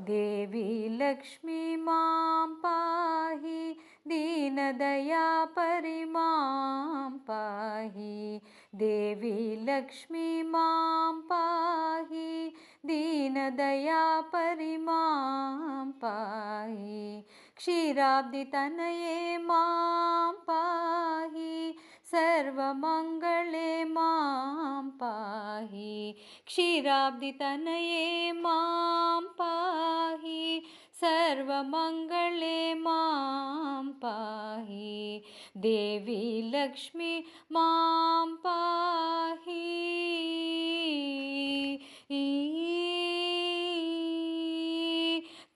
देवी लक्ष्मी मां पाहि दीनदयापरि मां पाहि देवी लक्ष्मी मां पाहि दीनदयापरि मां पाहि क्षीराब्धितनये मां पाहि सर्वमङ्गले मां पाहि क्षीराब्धितनये मां पाहि सर्वमङ्गले मां पाहि देवी लक्ष्मी मां पाहि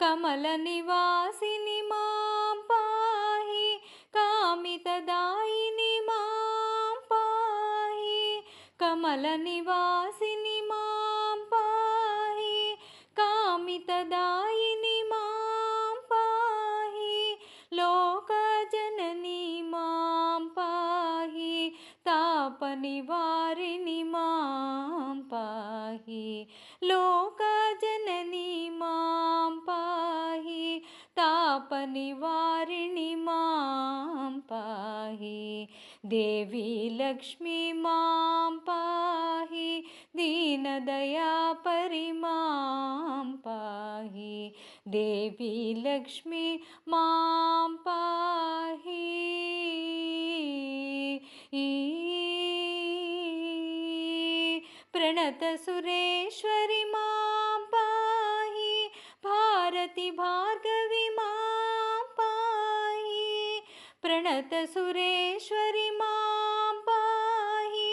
कमलनिवासिनि मां पाहि कामितदायिनि मां पाहि कमलनिवासिनि मां पाहि कामितदायिनि मां पाहि लोकजननी मां पाहि तापनिवारिणि मां पाहि लोकजननी मां पाहि तापनिवारिणि मां पाहि देवी लक्ष्मी मां पाहि दीनदयापरि मां पाहि देवी लक्ष्मी मां पाहि प्रणतसुरेश्वरि मां पाहि भारती भार्गवी मां पाहि प्रणतसुरेश्वरि मां पाहि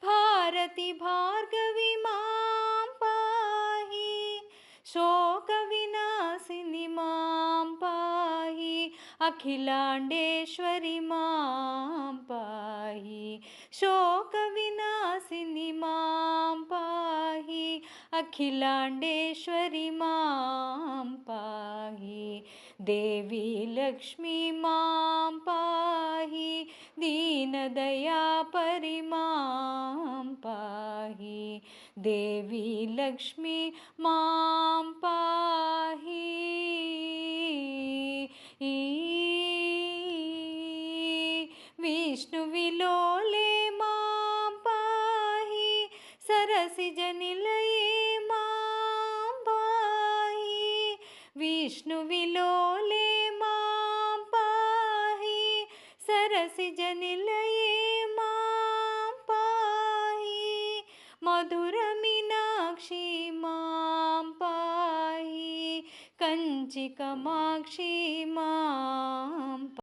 भारती भार्गवी मां पाहि शोकविनाशिनि मां पाहि अखिलाण्डेश्वरि मां पाहि शोकविनाशिनि मां पाहि अखिलाण्डेश्वरि मां पाहि देवी लक्ष्मी मां पाहि दीनदयापरि मां पाहि देवी लक्ष्मी मां पाहि विष्णुविलोले मां पाहि सरसिजनिलये मां पाहि विष्णुविलोले मां पाहि सरसिजनिलये मां पाहि मधुरमीनाक्षी मां पाहि कंचिकमाक्षी मां